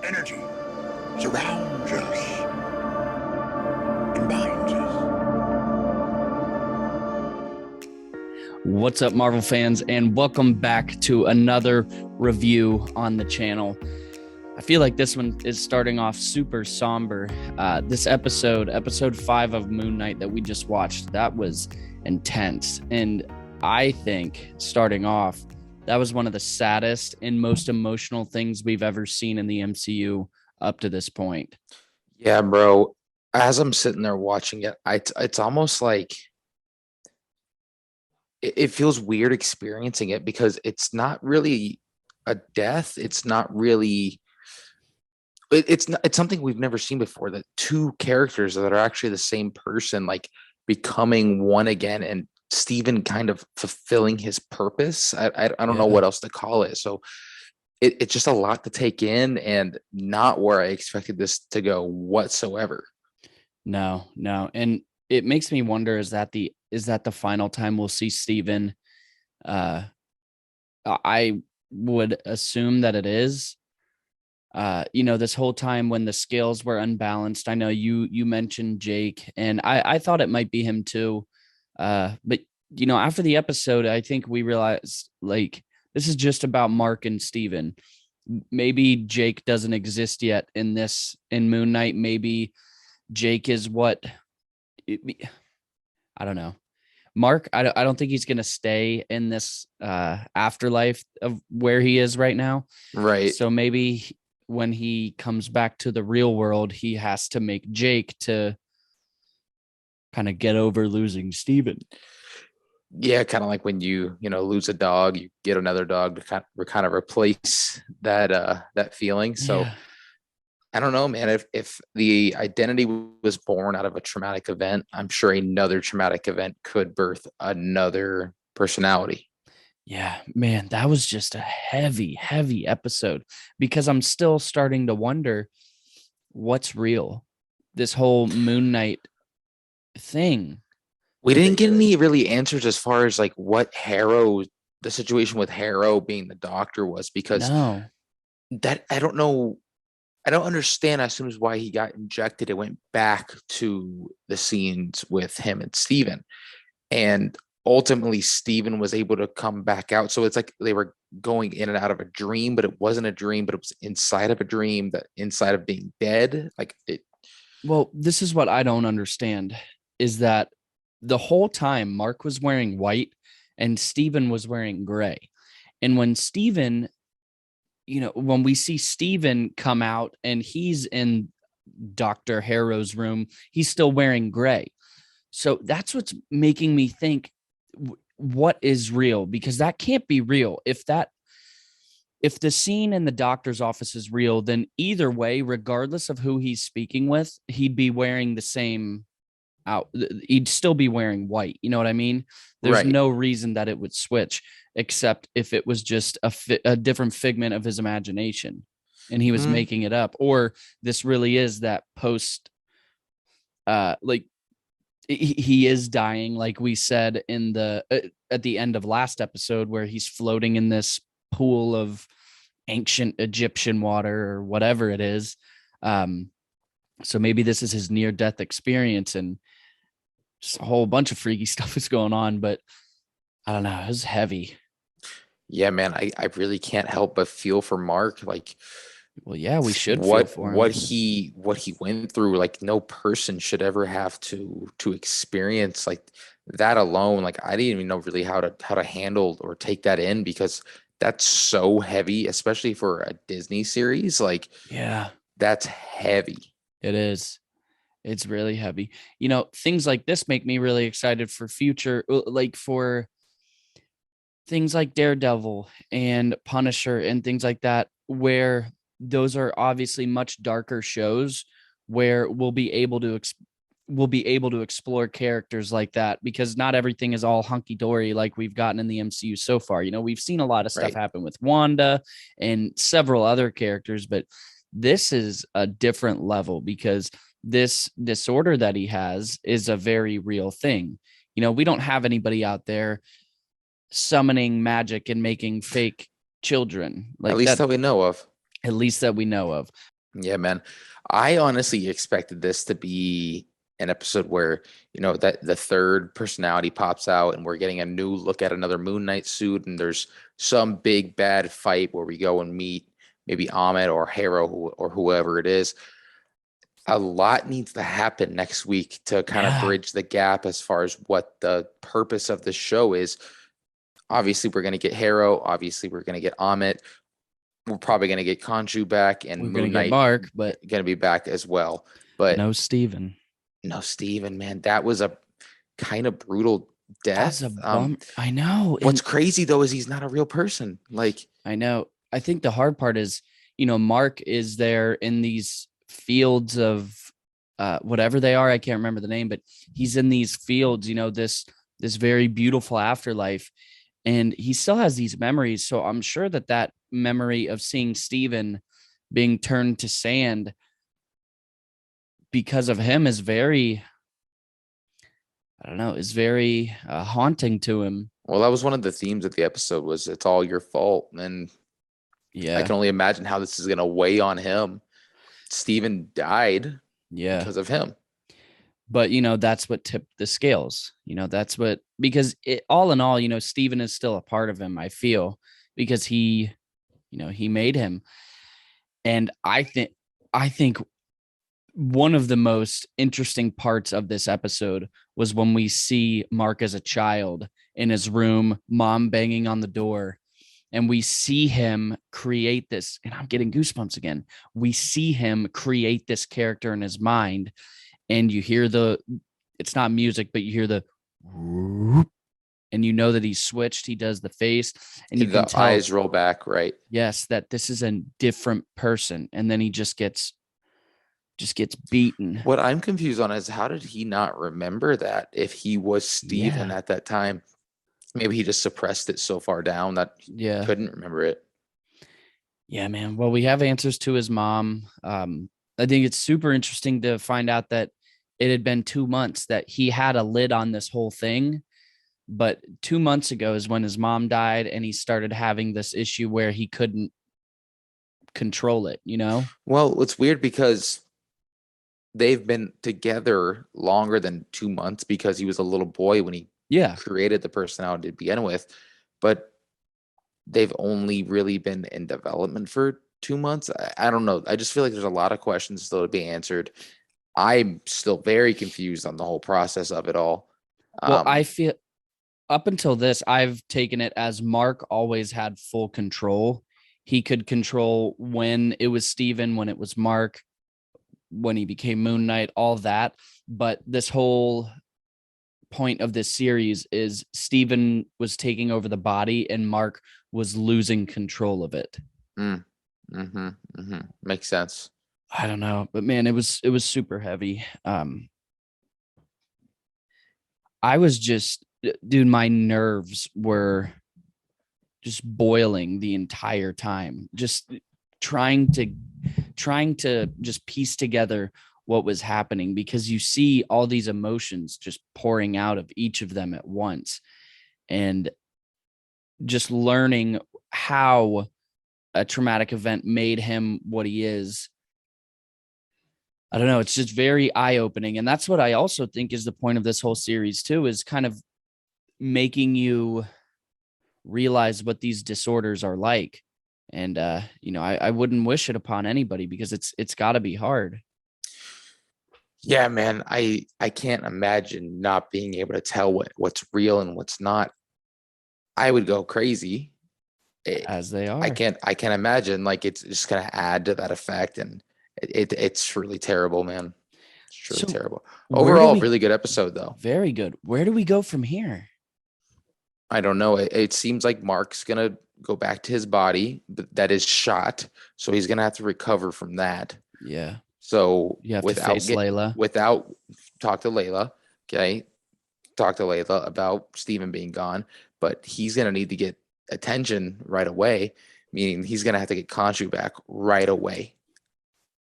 energy surrounds us and binds us. What's up, Marvel fans, and welcome back to another review on the channel. I feel like this one is starting off super somber. This episode 5 of Moon Knight that we just watched, that was intense. And I think starting off, that was one of the saddest and most emotional things we've ever seen in the MCU up to this point. Yeah, bro. As I'm sitting there watching it, it's almost like it feels weird experiencing it because it's not really a death. It's not really. It's something we've never seen before. That two characters that are actually the same person, like becoming one again, and Steven kind of fulfilling his purpose. I don't know what else to call it. So it's just a lot to take in, and not where I expected this to go whatsoever. No. And it makes me wonder, is that the final time we'll see Steven? I would assume that it is. This whole time when the scales were unbalanced, I know you mentioned Jake, and I thought it might be him too. But after the episode, I think we realized, like, this is just about Mark and Steven. Maybe Jake doesn't exist yet in Moon Knight. Maybe Jake is I don't know. Mark, I don't think he's going to stay in this afterlife of where he is right now. Right. So maybe when he comes back to the real world, he has to make Jake to kind of get over losing Steven. Yeah, kind of like when you lose a dog, you get another dog to kind of replace that feeling. So Yeah. I don't know, man. If the identity was born out of a traumatic event, I'm sure another traumatic event could birth another personality. Yeah, man, that was just a heavy episode, because I'm still starting to wonder what's real. This whole Moon Knight thing. We didn't get any really answers as far as like what the situation with Harrow being the doctor was, because No. that I don't know. I don't understand as soon as why he got injected. It went back to the scenes with him and Steven. And ultimately Steven was able to come back out. So it's like they were going in and out of a dream, but it wasn't a dream, but it was inside of a dream, that inside of being dead. Like it. Well, this is what I don't understand, is that the whole time Mark was wearing white and Steven was wearing gray. And when when we see Steven come out and he's in Dr. Harrow's room, he's still wearing gray. So that's what's making me think, what is real? Because that can't be real. If the scene in the doctor's office is real, then either way, regardless of who he's speaking with, he'd be wearing the same he'd still be wearing white. You know what I mean? There's Right. no reason that it would switch, except if it was just a different figment of his imagination and he was making it up, or this really is that post, like he is dying, like we said in at the end of last episode, where he's floating in this pool of ancient Egyptian water or whatever it is. So maybe this is his near-death experience, and just a whole bunch of freaky stuff is going on. But I don't know. It was heavy. Yeah, man. I really can't help but feel for Mark. Like, well, yeah, we should feel for him. what he went through. Like, no person should ever have to experience like that alone. Like, I didn't even know really how to handle or take that in, because that's so heavy, especially for a Disney series. Like, yeah, that's heavy. It is. It's really heavy. Things like this make me really excited for future, like for things like Daredevil and Punisher and things like that, where those are obviously much darker shows, where we'll be able to explore characters like that, because not everything is all hunky dory like we've gotten in the MCU so far. We've seen a lot of stuff happen with Wanda and several other characters, but this is a different level, because this disorder that he has is a very real thing. We don't have anybody out there summoning magic and making fake children, like At least that we know of. at least that we know of. Yeah, man. I honestly expected this to be an episode where, that the third personality pops out and we're getting a new look at another Moon Knight suit, and there's some big bad fight where we go and meet maybe Ahmed or Harrow or whoever it is. A lot needs to happen next week to kind of Yeah. bridge the gap as far as what the purpose of the show is. Obviously, we're going to get Harrow. Obviously, we're going to get Ahmed. We're probably going to get Khonshu back, and We're Moon gonna get Knight Mark, but going to be back as well. But no Steven. no, Steven, man, that was a kind of brutal That's death. a bum. I know. What's And crazy though is he's not a real person. Like, I know. I think the hard part is, Mark is there in these fields of whatever they are. I can't remember the name, but he's in these fields, this very beautiful afterlife. And he still has these memories. So I'm sure that memory of seeing Steven being turned to sand because of him is very, I don't know, is very haunting to him. well, that was one of the themes of the episode, was it's all your fault. And Yeah. I can only imagine how this is going to weigh on him. Steven died Yeah. because of him. But, that's what tipped the scales. That's what, because all in all, Steven is still a part of him, I feel, because he made him. And I think one of the most interesting parts of this episode was when we see Mark as a child in his room, mom banging on the door, and we see him create this, and I'm getting goosebumps again. We see him create this character in his mind, and you hear it's not music, but you hear the whoop, and that he's switched. He does the face, and you The can tell eyes roll back, right? yes, that this is a different person. And then he just gets beaten. What I'm confused on is, how did he not remember that if he was Steven Yeah. at that time? Maybe he just suppressed it so far down that he Yeah. couldn't remember it. Yeah, man. Well, we have answers to his mom. I think it's super interesting to find out that it had been 2 months that he had a lid on this whole thing. But 2 months ago is when his mom died, and he started having this issue where he couldn't control it, Well, it's weird because they've been together longer than 2 months, because he was a little boy when he Yeah. created the personality to begin with. But they've only really been in development for 2 months. I don't know. I just feel like there's a lot of questions still to be answered. I'm still very confused on the whole process of it all. Well, I feel up until this, I've taken it as Mark always had full control. He could control when it was Steven, when it was Mark, when he became Moon Knight, all that. But this whole point of this series is Steven was taking over the body and Mark was losing control of it. Makes sense. I don't know, but man, it was super heavy. I was just, dude, my nerves were just boiling the entire time, just trying to just piece together what was happening, because you see all these emotions just pouring out of each of them at once, and just learning how a traumatic event made him what he is. I don't know. It's just very eye-opening. And that's what I also think is the point of this whole series too, is kind of making you realize what these disorders are like. And, I wouldn't wish it upon anybody, because it's gotta be hard. Yeah, man. I can't imagine not being able to tell what's real and what's not. I would go crazy. As they are. I can't imagine, like, it's just gonna add to that effect, and it's really terrible, man. It's really terrible. Overall, really good episode though. Very good. Where do we go from here? I don't know. It seems like Mark's gonna go back to his body, but that is shot, so he's gonna have to recover from that. Yeah. So You have to face Layla. Talk to Layla, okay? Talk to Layla about Steven being gone, but he's gonna need to get attention right away, meaning he's gonna have to get Khonshu back right away.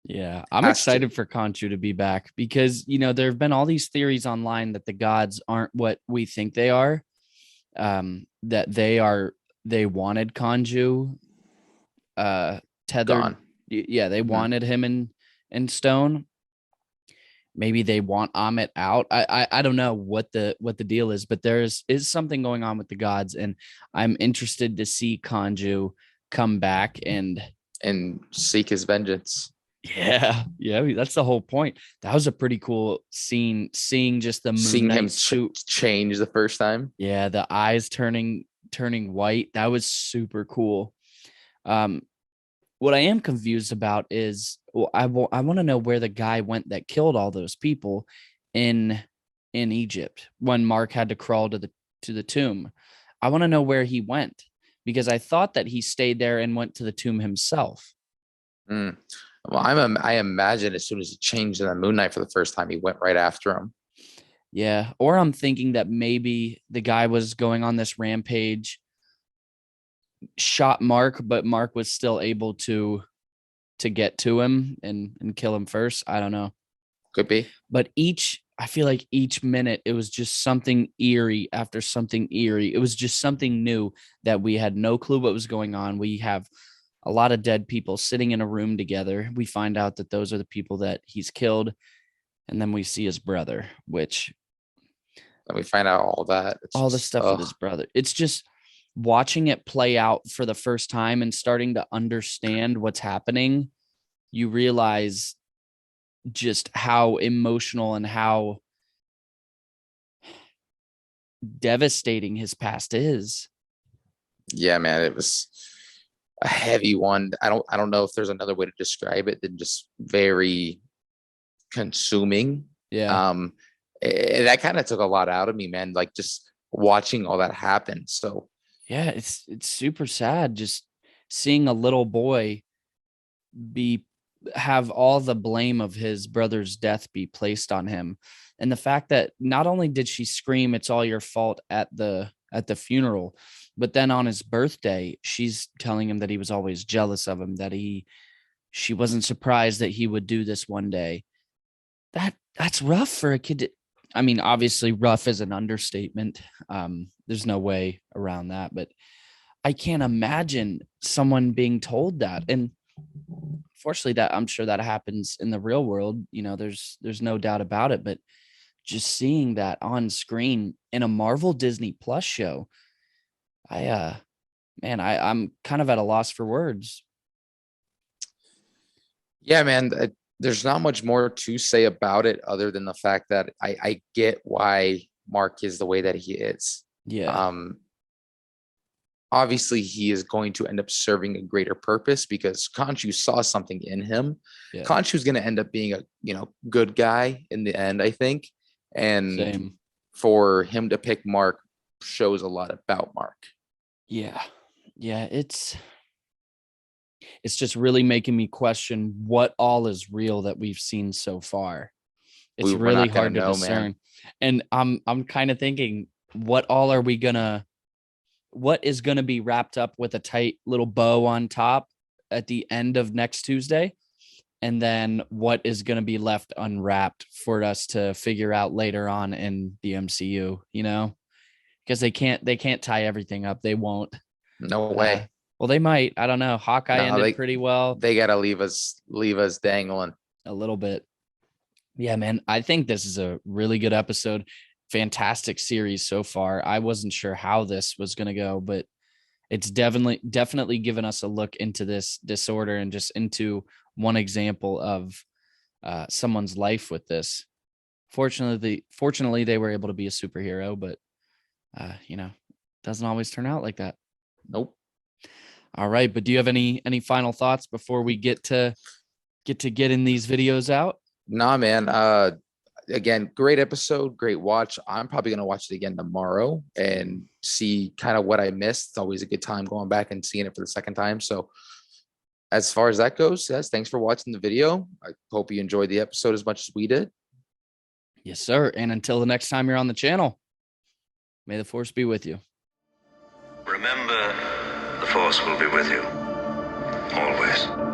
Yeah, I'm excited for Khonshu to be back, because there have been all these theories online that the gods aren't what we think they are. That they wanted Khonshu tethered. Gone. Yeah, they Mhm. wanted him in stone. Maybe they want Amit out. I don't know what the deal is, but there is something going on with the gods, and I'm interested to see Kanju come back and seek his vengeance. yeah, that's the whole point. That was a pretty cool scene, seeing just the Moon Seeing him Knight suit. change the first time. Yeah, the eyes turning white. That was super cool. What I am confused about is I want to know where the guy went that killed all those people in Egypt when Mark had to crawl to the tomb. I want to know where he went, because I thought that he stayed there and went to the tomb himself. Well, I imagine as soon as he changed in the Moon Knight for the first time, he went right after him. Yeah, or I'm thinking that maybe the guy was going on this rampage, shot Mark, but Mark was still able to get to him and kill him first. I don't know. Could be. But I feel like each minute it was just something eerie after something eerie. It was just something new that we had no clue what was going on. We have a lot of dead people sitting in a room together. We find out that those are the people that he's killed. And then we see his brother, which And we find out all that. It's all the just, stuff with his brother. It's just watching it play out for the first time and starting to understand what's happening. You realize just how emotional and how devastating his past is. Yeah, man, it was a heavy one. I don't know if there's another way to describe it than just very consuming. Yeah. That kind of took a lot out of me, man. Like just watching all that happen. So Yeah, it's super sad just seeing a little boy have all the blame of his brother's death be placed on him. And the fact that not only did she scream it's all your fault at the funeral, but then on his birthday she's telling him that he was always jealous of him, that she wasn't surprised that he would do this one day. That's rough for a kid I mean, obviously rough is an understatement. There's no way around that, but I can't imagine someone being told that. And fortunately, that I'm sure that happens in the real world. You know, there's no doubt about it. But just seeing that on screen in a Marvel Disney Plus show, I'm kind of at a loss for words. yeah, man, there's not much more to say about it other than the fact that I get why Mark is the way that he is. Yeah. Obviously he is going to end up serving a greater purpose because Khonshu saw something in him. Yeah. Khonshu is going to end up being a good guy in the end, I think. And Same. for him to pick Mark shows a lot about Mark. Yeah. It's just really making me question what all is real that we've seen so far. It's really hard to discern. Man. And I'm kind of thinking, what is gonna be wrapped up with a tight little bow on top at the end of next Tuesday? And then what is gonna be left unwrapped for us to figure out later on in the MCU, Because they can't tie everything up. They won't. No way. Well, they might. I don't know. Hawkeye ended pretty well. They got to leave us dangling a little bit. Yeah, man. I think this is a really good episode. Fantastic series so far. I wasn't sure how this was going to go, but it's definitely given us a look into this disorder and just into one example of someone's life with this. Fortunately, they were able to be a superhero, but doesn't always turn out like that. Nope. All right, but do you have any final thoughts before we get getting these videos out? Nah, man. Again, great episode, great watch. I'm probably gonna watch it again tomorrow and see kind of what I missed. It's always a good time going back and seeing it for the second time. So as far as that goes, yes, thanks for watching the video. I hope you enjoyed the episode as much as we did. Yes, sir. And until the next time you're on the channel, may the force be with you. Remember, the force will be with you always.